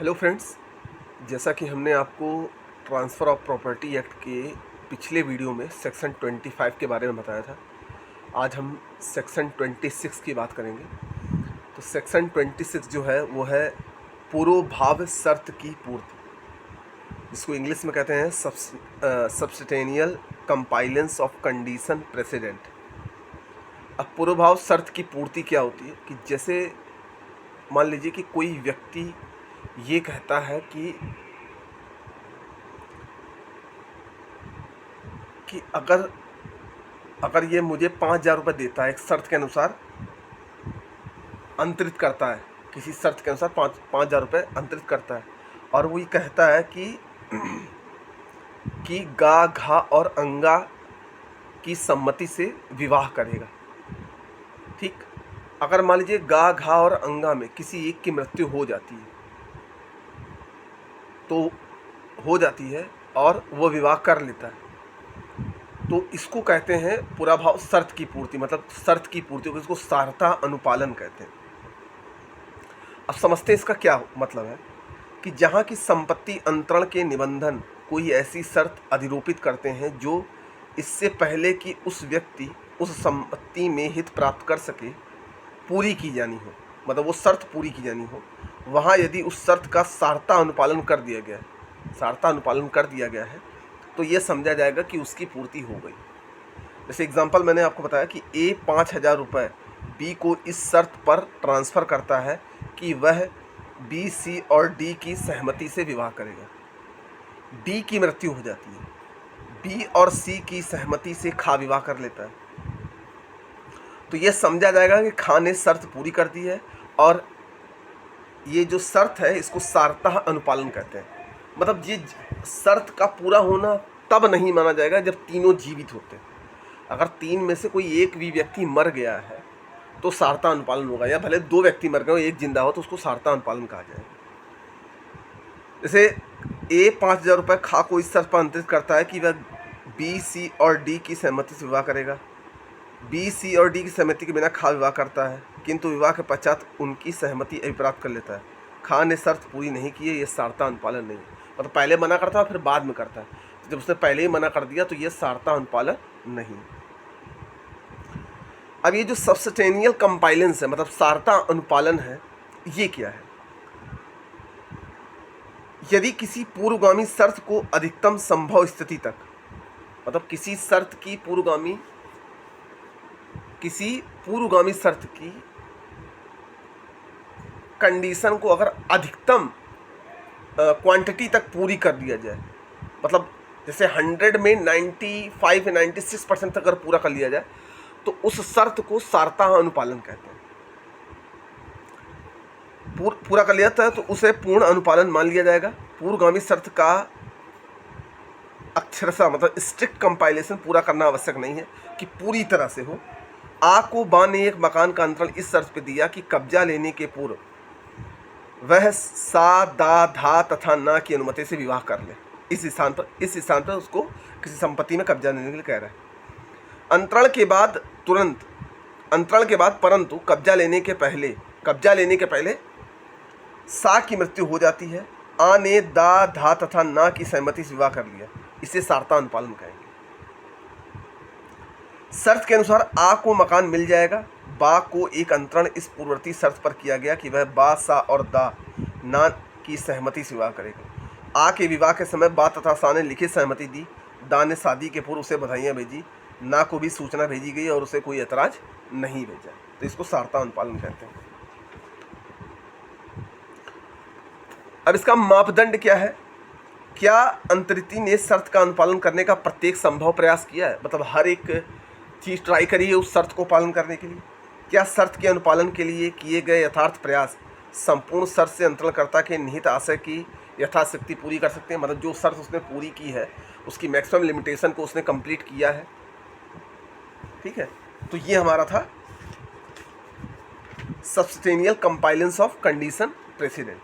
Hello friends, जैसा कि हमने आपको ट्रांसफ़र ऑफ प्रॉपर्टी एक्ट के पिछले वीडियो में सेक्शन 25 के बारे में बताया था। आज हम सेक्शन 26 की बात करेंगे। तो सेक्शन 26 जो है वो है पूर्वभाव शर्त की पूर्ति, जिसको इंग्लिश में कहते हैं सब्सटेनियल कंपाइलेंस ऑफ कंडीशन प्रेसिडेंट। अब पूर्वभाव शर्त की पूर्ति क्या होती है कि जैसे मान लीजिए कि कोई व्यक्ति ये कहता है कि अगर ये मुझे 5,000 रुपये देता है, एक शर्त के अनुसार अंतरित करता है, किसी शर्त के अनुसार 5,000 रुपये अंतरित करता है, और वो ये कहता है कि गा घा और अंगा की सम्मति से विवाह करेगा। ठीक, अगर मान लीजिए गा घा और अंगा में किसी एक की मृत्यु हो जाती है, तो हो जाती है और वो विवाह कर लेता है, तो इसको कहते हैं पूर्वभाव शर्त की पूर्ति, मतलब शर्त की पूर्ति को इसको सारता अनुपालन कहते हैं। अब समझते हैं इसका क्या मतलब है कि जहाँ की संपत्ति अंतरण के निबंधन कोई ऐसी शर्त अधिरोपित करते हैं जो इससे पहले कि उस व्यक्ति उस संपत्ति में हित प्राप्त कर सके पूरी की जानी हो, मतलब वो शर्त पूरी की जानी हो, वहाँ यदि उस शर्त का सारता अनुपालन कर दिया गया है तो ये समझा जाएगा कि उसकी पूर्ति हो गई। जैसे एग्जांपल मैंने आपको बताया कि ए 5,000 रुपये बी को इस शर्त पर ट्रांसफ़र करता है कि वह बी, सी और डी की सहमति से विवाह करेगा। डी की मृत्यु हो जाती है, बी और सी की सहमति से खा विवाह कर लेता है, तो यह समझा जाएगा कि खा ने शर्त पूरी कर दी है, और ये जो शर्त है इसको सारता अनुपालन कहते हैं। मतलब ये शर्त का पूरा होना तब नहीं माना जाएगा जब तीनों जीवित होते हैं। अगर तीन में से कोई एक भी व्यक्ति मर गया है तो सारता अनुपालन होगा, या भले दो व्यक्ति मर गए हो एक जिंदा हो तो उसको सारता अनुपालन कहा जाएगा। जैसे ए 5,000 रुपये खा को इस शर्त पर अंतरित करता है कि वह बी, सी और डी की सहमति से विवाह करेगा। बी, सी और डी की सहमति के बिना खा विवाह करता है, किंतु विवाह के पश्चात उनकी सहमति अभिप्राप्त कर लेता है। खा ने शर्त पूरी नहीं की है, ये सारता अनुपालन नहीं है। मतलब पहले मना करता है फिर बाद में करता है, तो जब उसने पहले ही मना कर दिया तो ये सारता अनुपालन नहीं। अब ये जो सब्सटेनियल कंपाइलेंस है, मतलब सारता अनुपालन है, ये क्या है? यदि किसी पूर्वगामी शर्त को अधिकतम संभव स्थिति तक, मतलब किसी पूर्वगामी शर्त की कंडीशन को अगर अधिकतम क्वांटिटी तक पूरी कर दिया जाए, मतलब जैसे 100 में 95 या 96% तक अगर पूरा कर लिया जाए तो उस शर्त को सारता अनुपालन कहते हैं। पूरा कर लिया जाता है तो उसे पूर्ण अनुपालन मान लिया जाएगा। पूर्वगामी शर्त का अक्षरशः मतलब स्ट्रिक्ट कंपाइलेशन पूरा करना आवश्यक नहीं है कि पूरी तरह से हो। आ को बा ने एक मकान का अंतरण इस शर्त पे दिया कि कब्जा लेने के पूर्व वह सा, दा, धा तथा ना की अनुमति से विवाह कर ले। इस स्थान पर उसको किसी संपत्ति में कब्जा लेने के लिए कह रहा है। अंतरण के बाद परंतु कब्जा लेने के पहले सा की मृत्यु हो जाती है, आ ने दा, धा तथा ना की सहमति से विवाह कर लिया, इसे सारता अनुपालन कहेंगे। शर्त के अनुसार आ को मकान मिल जाएगा, बा को एक अंतरण इस पूर्ववर्ती शर्त पर किया गया कि वह बा, सा और दा ना की सहमति से विवाह करेगा। आ के विवाह के समय बा तथा सा ने लिखित सहमति दी, दा ने शादी के पूर्व उसे बधाइयाँ भेजी, ना को भी सूचना भेजी गई और उसे कोई ऐतराज नहीं भेजा, तो इसको सारता अनुपालन कहते हैं। अब इसका मापदंड क्या है? क्या अंतरिती ने शर्त का अनुपालन करने का प्रत्येक संभव प्रयास किया है, मतलब हर एक चीज़ ट्राई करी है उस शर्त को पालन करने के लिए? क्या शर्त के अनुपालन के लिए किए गए यथार्थ प्रयास संपूर्ण शर्त से अंतरणकर्ता के निहित आशय की यथाशक्ति पूरी कर सकते हैं? मतलब जो शर्त उसने पूरी की है उसकी मैक्सिमम लिमिटेशन को उसने कंप्लीट किया है। ठीक है, तो ये हमारा था सब्सटेनियल कंपाइलेंस ऑफ कंडीशन प्रेसिडेंट।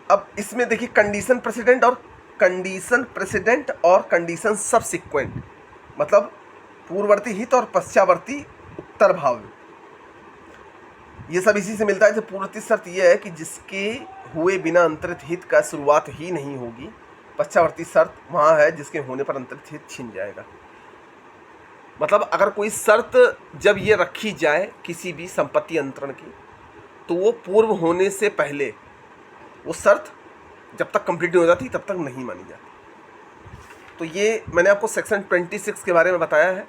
अब इसमें देखिए कंडीशन प्रेसिडेंट और कंडीशन सबसिक्वेंट, मतलब पूर्ववर्ती हित और पश्चावर्ती उत्तर भाव। ये सब इसी से मिलता है। जो पूर्ववर्ती शर्त ये है कि जिसके हुए बिना अंतरित हित का शुरुआत ही नहीं होगी। पश्चावर्ती शर्त वहाँ है जिसके होने पर अंतरित हित छिन जाएगा। मतलब अगर कोई शर्त जब ये रखी जाए किसी भी संपत्ति अंतरण की, तो वो पूर्व होने से पहले वो शर्त जब तक कंप्लीट नहीं हो जाती तब तक नहीं मानी जाती। तो ये मैंने आपको सेक्शन 26 के बारे में बताया है।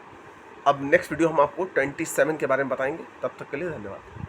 अब नेक्स्ट वीडियो हम आपको 27 के बारे में बताएंगे। तब तक के लिए धन्यवाद।